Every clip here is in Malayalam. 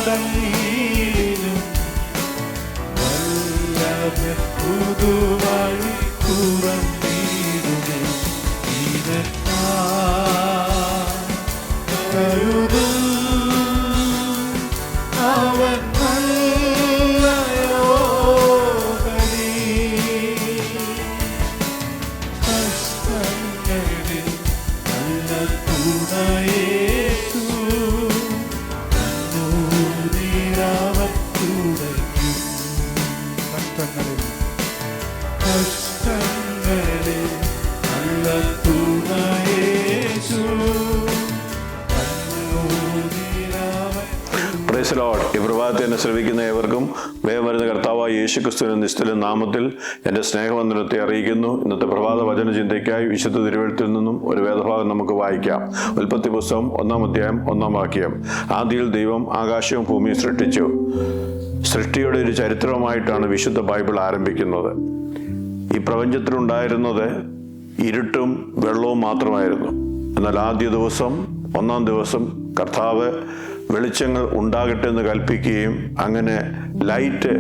കണ്ണീരും വല്ലഭൻ പുതുവഴി തുറന്നിടുമേ. കരുതും അവൻ നല്ലയോധനീ. കഷ്ടങ്ങളിൽ നല്ല തുണയേറ്റു കണ്ണൂരിരാവൻ തുടയ്ക്കും. കഷ്ടങ്ങളിൽ നല്ല തുണയേറ്റു. Praise the Lord. ഈ പ്രഭാതത്തെ എന്നെ ശ്രവിക്കുന്ന ഏവർക്കും വേഗം വരുന്ന കർത്താവായ യേശുക്രിസ്തുവിന്റെ നിസ്തുല നാമത്തിൽ എൻ്റെ സ്നേഹവന്ദനത്തെ അറിയിക്കുന്നു. ഇന്നത്തെ പ്രഭാത വചന ചിന്തയ്ക്കായി വിശുദ്ധ തിരുവെഴുത്തിൽ നിന്നും ഒരു വേദഭാഗം നമുക്ക് വായിക്കാം. ഉൽപ്പത്തി പുസ്തകം 1-ാം അധ്യായം 1-ാം വാക്യം. ആദിയിൽ ദൈവം ആകാശവും ഭൂമിയും സൃഷ്ടിച്ചു. സൃഷ്ടിയുടെ ഒരു ചരിത്രമായിട്ടാണ് വിശുദ്ധ ബൈബിൾ ആരംഭിക്കുന്നത്. ഈ പ്രപഞ്ചത്തിലുണ്ടായിരുന്നത് ഇരുട്ടും വെള്ളവും മാത്രമായിരുന്നു. എന്നാൽ ആദ്യ ദിവസം 1-ാം ദിവസം കർത്താവ് വെളിച്ചങ്ങൾ ഉണ്ടാകട്ടെ എന്ന് കൽപ്പിക്കുകയും അങ്ങനെ ലൈറ്റ്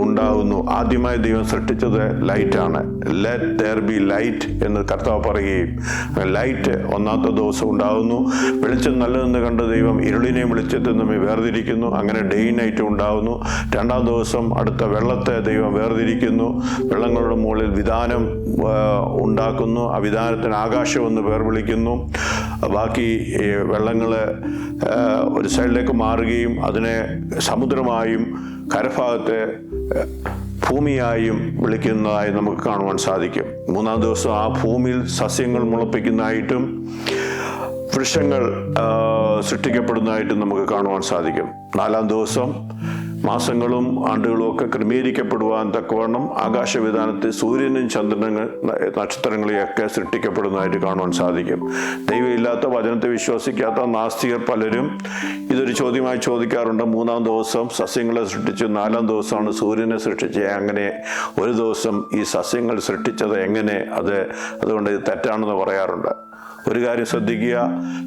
ഉണ്ടാകുന്നു. ആദ്യമായി ദൈവം സൃഷ്ടിച്ചത് ലൈറ്റാണ്. ലെറ്റ് ദെയർ ബി ലൈറ്റ് എന്ന് കർത്താവ് പറയുകയും ലൈറ്റ് 1-ാമത്തെ ദിവസം ഉണ്ടാകുന്നു. വെളിച്ചം നല്ലതെന്ന് കണ്ട ദൈവം ഇരുളിനെയും വെളിച്ചത്തിൽ നിന്നും വേർതിരിക്കുന്നു. അങ്ങനെ ഡേ നൈറ്റ് ഉണ്ടാകുന്നു. 2-ാം ദിവസം അടുത്ത വെള്ളത്തെ ദൈവം വേർതിരിക്കുന്നു. വെള്ളങ്ങളുടെ മുകളിൽ വിധാനം ഉണ്ടാക്കുന്നു. ആ വിധാനത്തിന് ആകാശമെന്ന് പേർ വിളിക്കുന്നു. ബാക്കി വെള്ളങ്ങൾ ഒരു സൈഡിലേക്ക് മാറുകയും അതിനെ സമുദ്രമായും കരഭാഗത്തെ ഭൂമിയായും വിളിക്കുന്നതായി നമുക്ക് കാണുവാൻ സാധിക്കും. 3-ാം ദിവസം ആ ഭൂമിയിൽ സസ്യങ്ങൾ മുളപ്പിക്കുന്നതായിട്ടും വൃക്ഷങ്ങൾ സൃഷ്ടിക്കപ്പെടുന്നതായിട്ടും നമുക്ക് കാണുവാൻ സാധിക്കും. 4-ാം ദിവസം മാസങ്ങളും ആണ്ടുകളും ഒക്കെ ക്രമീകരിക്കപ്പെടുവാൻ തക്കവണ്ണം ആകാശവിധാനത്തിൽ സൂര്യനും ചന്ദ്രനും നക്ഷത്രങ്ങളെയൊക്കെ സൃഷ്ടിക്കപ്പെടുന്നതായിട്ട് കാണുവാൻ സാധിക്കും. ദൈവമില്ലാത്ത വചനത്തെ വിശ്വസിക്കാത്ത നാസ്തികർ പലരും ഇതൊരു ചോദ്യമായി ചോദിക്കാറുണ്ട്. 3-ാം ദിവസം സസ്യങ്ങളെ സൃഷ്ടിച്ചു, 4-ാം ദിവസമാണ് സൂര്യനെ സൃഷ്ടിച്ചത്. അങ്ങനെ ഒരു ദിവസം ഈ സസ്യങ്ങൾ സൃഷ്ടിച്ചത് എങ്ങനെ? അതുകൊണ്ട് ഇത് തെറ്റാണെന്ന് പറയാറുണ്ട്. ഒരു കാര്യം ശ്രദ്ധിക്കുക,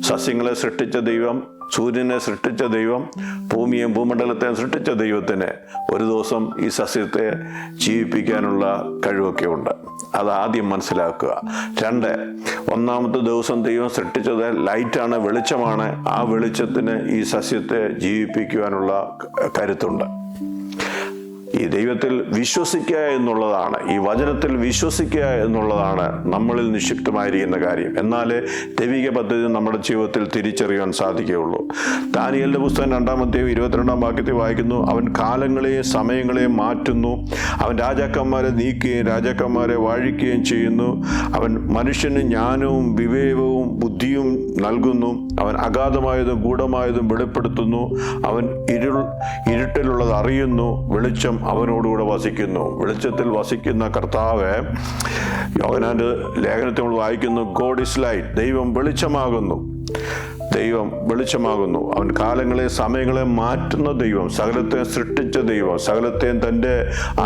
സസ്യങ്ങളെ സൃഷ്ടിച്ച ദൈവം, സൂര്യനെ സൃഷ്ടിച്ച ദൈവം, ഭൂമിയെയും ഭൂമണ്ഡലത്തെയും സൃഷ്ടിച്ച ദൈവത്തിന് ഒരു ദിവസം ഈ സസ്യത്തെ ജീവിപ്പിക്കാനുള്ള കഴിവൊക്കെ ഉണ്ട്. അത് ആദ്യം മനസ്സിലാക്കുക. 2, 1-ാമത്തെ ദിവസം ദൈവം സൃഷ്ടിച്ചത് ലൈറ്റാണ്, വെളിച്ചമാണ്. ആ വെളിച്ചത്തിന് ഈ സസ്യത്തെ ജീവിപ്പിക്കുവാനുള്ള കരുത്തുണ്ട്. ഈ ദൈവത്തിൽ വിശ്വസിക്കുക എന്നുള്ളതാണ്, ഈ വചനത്തിൽ വിശ്വസിക്കുക എന്നുള്ളതാണ് നമ്മളിൽ നിക്ഷിപ്തമായിരിക്കുന്ന കാര്യം. എന്നാലേ ദൈവിക പദ്ധതി നമ്മുടെ ജീവിതത്തിൽ തിരിച്ചറിയാൻ സാധിക്കുകയുള്ളൂ. ദാനിയേലിന്റെ പുസ്തകം 2-ാം അധ്യായം 22-ാം വാക്യത്തിൽ വായിക്കുന്നു, അവൻ കാലങ്ങളെയും സമയങ്ങളെയും മാറ്റുന്നു, അവൻ രാജാക്കന്മാരെ നീക്കുകയും രാജാക്കന്മാരെ വാഴിക്കുകയും ചെയ്യുന്നു, അവൻ മനുഷ്യന് ജ്ഞാനവും വിവേകവും ബുദ്ധിയും നൽകുന്നു, അവൻ അഗാധമായതും ഗൂഢമായതും വെളിപ്പെടുത്തുന്നു, അവൻ ഇരുട്ടിലുള്ളത് അറിയുന്നു, വെളിച്ചം അവനോടുകൂടെ വസിക്കുന്നു. വെളിച്ചത്തിൽ വസിക്കുന്ന കർത്താവ്, യോഹന്നാന്റെ ലേഖനത്തിൽ നമ്മൾ വായിക്കുന്നു, ഗോഡ് ഇസ് ലൈറ്റ്, ദൈവം വെളിച്ചമാകുന്നു. ദൈവം വെളിച്ചമാകുന്നു. അവൻ കാലങ്ങളെ സമയങ്ങളെ മാറ്റുന്ന ദൈവം, സകലത്തെയും സൃഷ്ടിച്ച ദൈവം, സകലത്തെയും തൻ്റെ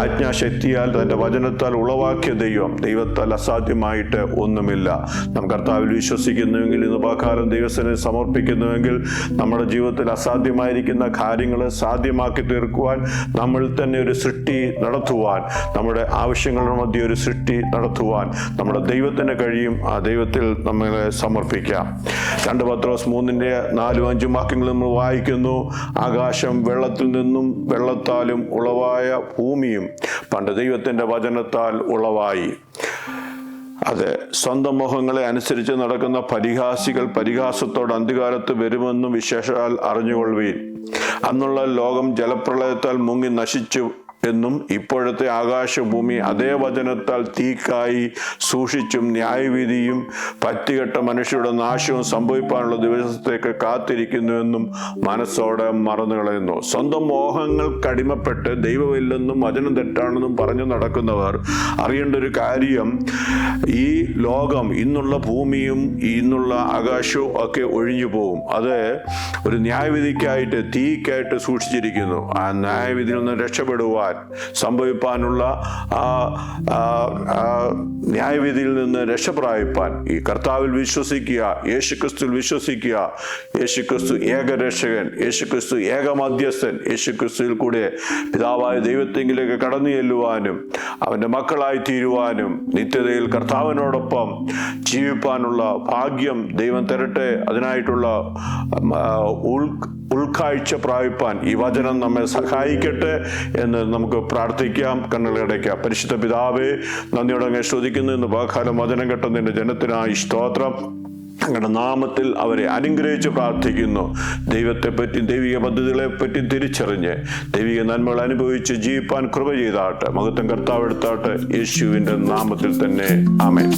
ആജ്ഞാശക്തിയാൽ തൻ്റെ വചനത്താൽ ഉളവാക്കിയ ദൈവം. ദൈവത്താൽ അസാധ്യമായിട്ട് ഒന്നുമില്ല. നാം കർത്താവിൽ വിശ്വസിക്കുന്നുവെങ്കിൽ, ഇന്ന് പകരം ദൈവത്തിനെ സമർപ്പിക്കുന്നുവെങ്കിൽ, നമ്മുടെ ജീവിതത്തിൽ അസാധ്യമായിരിക്കുന്ന കാര്യങ്ങളെ സാധ്യമാക്കി തീർക്കുവാൻ, നമ്മൾ തന്നെ ഒരു സൃഷ്ടി നടത്തുവാൻ, നമ്മുടെ ആവശ്യങ്ങളുടെ മധ്യ ഒരു സൃഷ്ടി നടത്തുവാൻ നമ്മുടെ ദൈവത്തിന് കഴിയും. ആ ദൈവത്തിൽ നമ്മളെ സമർപ്പിക്കാം. 2 പത്രോസ് 3-4-5 വാക്യങ്ങൾ നമ്മൾ വായിക്കുന്നു, ആകാശം വെള്ളത്തിൽ നിന്നും വെള്ളത്താലും ഉളവായ ഭൂമിയും പണ്ട് ദൈവത്തിൻ്റെ വചനത്താൽ ഉളവായി. അതെ, സ്വന്തം മോഹങ്ങളെ അനുസരിച്ച് നടക്കുന്ന പരിഹാസികൾ പരിഹാസത്തോട് അന്ത്യകാലത്ത് വരുമെന്നും വിശേഷാൽ അറിഞ്ഞുകൊള്ളുവീൻ. അന്നുള്ള ലോകം ജലപ്രളയത്താൽ മുങ്ങി നശിച്ചു എന്നും ഇപ്പോഴത്തെ ആകാശഭൂമി അതേ വചനത്താൽ തീക്കായി സൂക്ഷിച്ചും ന്യായവിധിയും പറ്റുകെട്ട മനുഷ്യരുടെ നാശവും സംഭവിക്കാനുള്ള ദിവസത്തേക്ക് കാത്തിരിക്കുന്നുവെന്നും മനസ്സോടെ മറന്നു കളയുന്നു. സ്വന്തം മോഹങ്ങൾക്ക് അടിമപ്പെട്ട് ദൈവമില്ലെന്നും വചനം തെറ്റാണെന്നും പറഞ്ഞു നടക്കുന്നവർ അറിയേണ്ട ഒരു കാര്യം, ഈ ലോകം, ഇന്നുള്ള ഭൂമിയും ഇന്നുള്ള ആകാശവും ഒക്കെ ഒഴിഞ്ഞു പോകും. അത് ഒരു ന്യായവിധിക്കായിട്ട് തീക്കായിട്ട് സൂക്ഷിച്ചിരിക്കുന്നു. ആ ന്യായവിധിയിൽ നിന്ന് രക്ഷപ്പെടുവാൻ സംഭവിപ്പാനുള്ള ന്യായവിധിയിൽ നിന്ന് രക്ഷപ്രാപിപ്പാൻ ഈ കർത്താവിൽ വിശ്വസിക്കുക, യേശുക്രിസ്തുവിൽ വിശ്വസിക്കുക. യേശുക്രിസ്തു ഏകരക്ഷകൻ, യേശുക്രിസ്തു ഏകമധ്യസ്ഥൻ. യേശുക്രിസ്തുവിൽ കൂടെ പിതാവായ ദൈവത്തെങ്കിലേക്ക് കടന്നു ചെല്ലുവാനും അവൻ്റെ മക്കളായി തീരുവാനും നിത്യതയിൽ കർത്താവിനോടൊപ്പം ജീവിപ്പാനുള്ള ഭാഗ്യം ദൈവം തരട്ടെ. അതിനായിട്ടുള്ള ഉൾക്കാഴ്ച പ്രാപിപ്പാൻ ഈ വചനം നമ്മെ സഹായിക്കട്ടെ എന്ന് നമുക്ക് പ്രാർത്ഥിക്കാം. കണ്ണുകളടയ്ക്കാം. പരിശുദ്ധ പിതാവേ, നന്ദിയോടെ അങ്ങ് സ്തുതിക്കുന്നു. ഇന്ന് പകൽക്കാലം വചനം കേട്ട നിന്റെ ജനത്തിനായി സ്തോത്രം. അങ്ങയുടെ നാമത്തിൽ അവരെ അനുഗ്രഹിച്ച് പ്രാർത്ഥിക്കുന്നു. ദൈവത്തെപ്പറ്റി, ദൈവിക പദ്ധതികളെ പറ്റി തിരിച്ചറിഞ്ഞ് ദൈവിക നന്മകൾ അനുഭവിച്ച് ജീവിപ്പാൻ കൃപ ചെയ്താട്ടെ. മഹത്വം കർത്താവ് എടുത്താട്ടെ. യേശുവിൻ്റെ നാമത്തിൽ തന്നെ ആമേൻ.